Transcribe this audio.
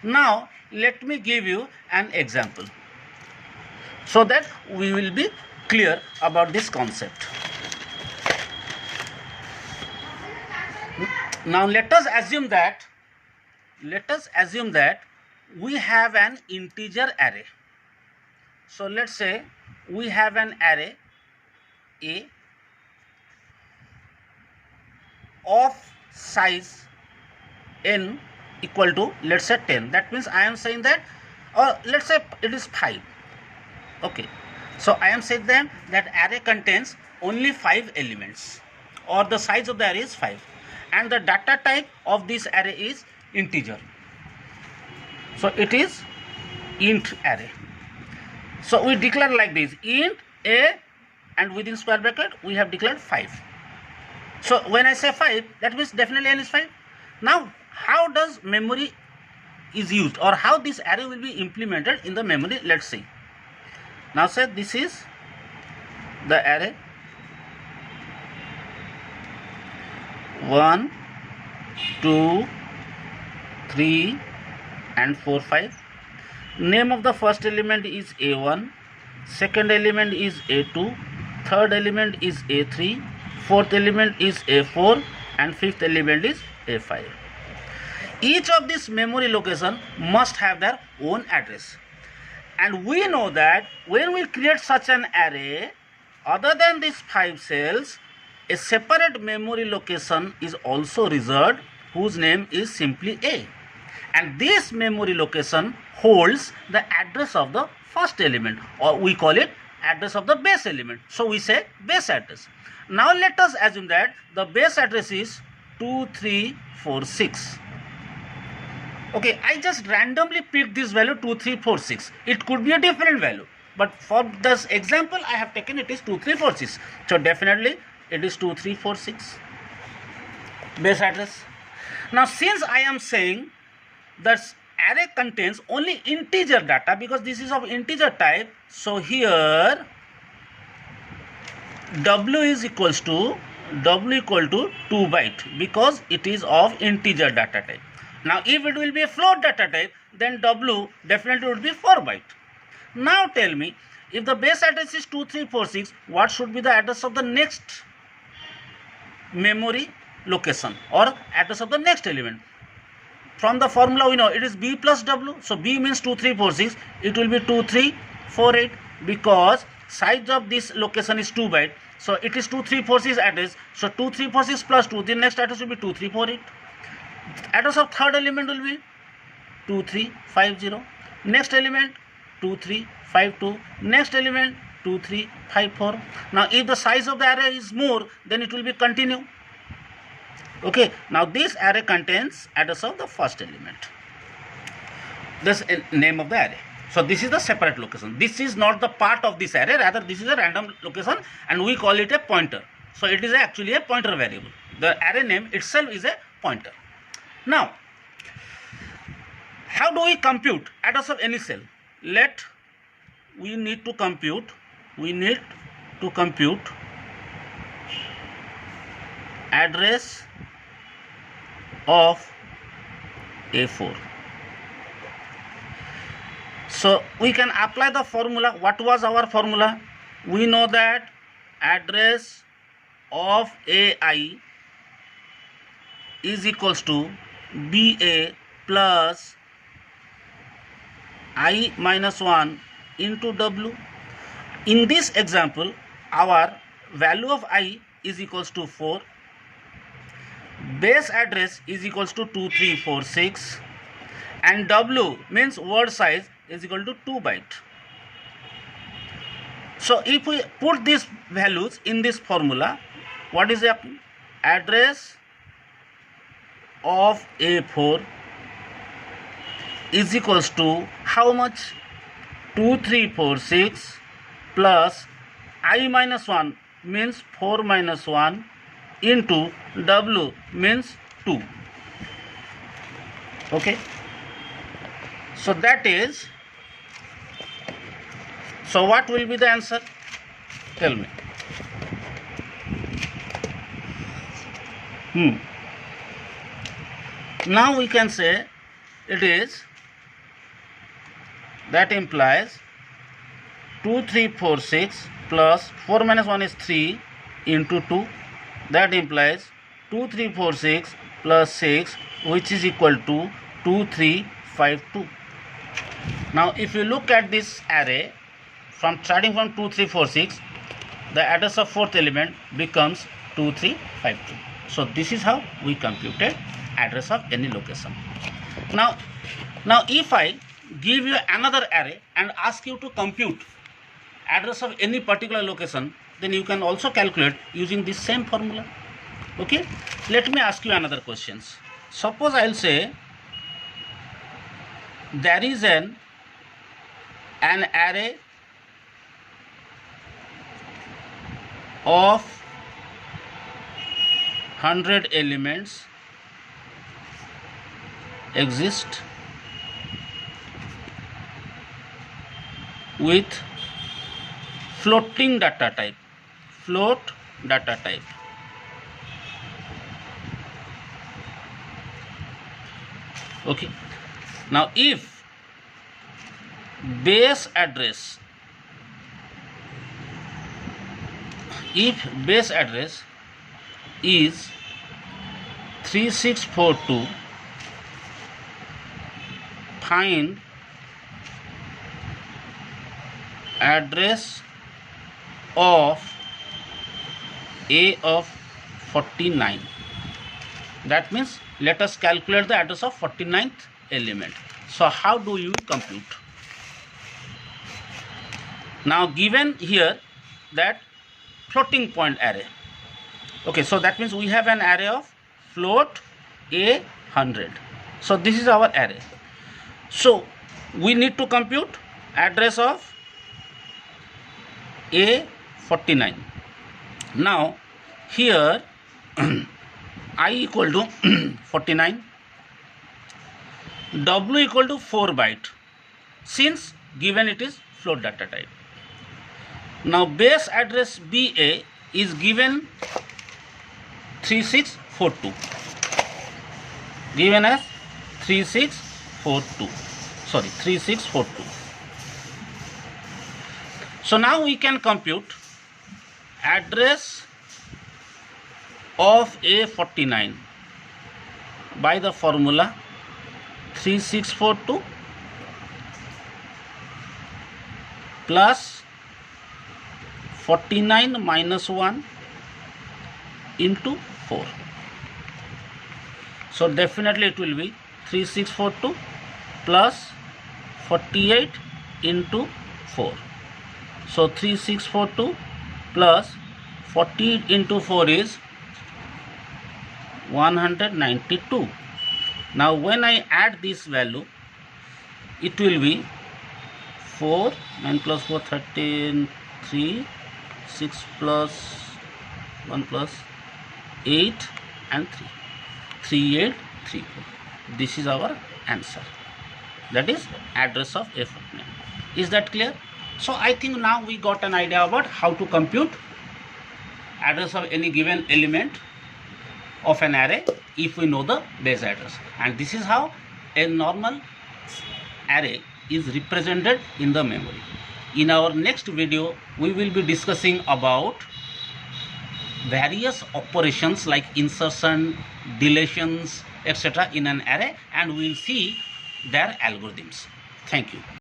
Now let me give you an example so that we will be clear about this concept. Now let us assume that we have an integer array. So let's say we have an array A of size n equal to, let's say, 10. That means I am saying that, or let's say it is 5. Okay, so I am saying then that array contains only 5 elements, or the size of the array is 5, and the data type of this array is integer. So it is int array. So we declare like this: int a, and within square bracket we have declared 5. So when I say 5, that means definitely n is 5. Now how does memory is used, or how this array will be implemented in the memory? Let's see. Now say this is the array 1, 2, 3 and 4, 5. Name of the first element is A1, second element is A2, third element is A3, fourth element is A4, and fifth element is A5. Each of these memory location must have their own address. And we know that when we create such an array, other than these 5 cells, a separate memory location is also reserved, whose name is simply A. And this memory location holds the address of the first element, or we call it address of the base element. So we say base address. Now let us assume that the base address is 2346. Okay, I just randomly picked this value 2346. It could be a different value, but for this example I have taken it is 2346. So definitely it is 2346 base address. Now since I am saying that array contains only integer data, because this is of integer type, so here w is equals to 2 byte, because it is of integer data type. Now if it will be a float data type, then w definitely would be 4 byte. Now tell me, if the base address is 2346, what should be the address of the next memory location, or address of the next element? From the formula we know it is b plus w. So b means 2346, it will be 2348, because size of this location is 2 byte. So it is 2346 address. So 2346 plus 2, the next address will be 2348. Address of third element will be 2350. Next element 2352. Next element 2354. Now if the size of the array is more, then it will be continue. Okay, now this array contains address of the first element. This is name of the array. So this is the separate location. This is not the part of this array, rather this is a random location, and we call it a pointer. So it is actually a pointer variable. The array name itself is a pointer. Now, how do we compute address of any cell? We need to compute address of A4. So we can apply the formula. What was our formula? We know that address of AI is equals to BA plus I minus 1 into W. In this example, our value of I is equals to 4. Base address is equals to 2346, and W means word size is equal to 2 byte. So if we put these values in this formula, what is the address of A4 is equals to how much? 2346 plus I minus 1 means 4 minus 1 into W means 2. Okay, so that is, so what will be the answer? Tell me. Now we can say it is that implies 2 3 4 6 plus 4 minus 1 is 3 into 2, that implies 2 3 4 6 plus 6, which is equal to 2 3 5 2. Now if you look at this array from starting from 2 3 4 6, the address of fourth element becomes 2 3 5 2. So this is how we computed address of any location. Now if I give you another array and ask you to compute address of any particular location, then you can also calculate using this same formula. Okay, let me ask you another questions. Suppose I will say there is an array of 100 elements exist with floating data type, float data type. Okay, now if base address is 3642, find address of A of 49. That means let us calculate the address of 49th element. So how do you compute? Now given here that floating point array. Okay, so that means we have an array of float A 100. So this is our array. So we need to compute address of A 49. Now here I equal to 49, W equal to 4 byte, since given it is float data type. Now base address BA is given 3642, given as 3642. So now we can compute address of A49 by the formula 3642 plus 49 minus 1 into 4. So definitely it will be 3642 plus 48 into 4. So 3642 plus 40 into 4 is 192. Now when I add this value, it will be 4, 9 plus 4, 13, 3, 6 plus 1 plus 8 and 3, 3834. This is our answer. That is address of A49. Is that clear? So I think now we got an idea about how to compute address of any given element of an array if we know the base address. And this is how a normal array is represented in the memory. In our next video, we will be discussing about various operations like insertion, deletions, etc. in an array, and we will see their algorithms. Thank you.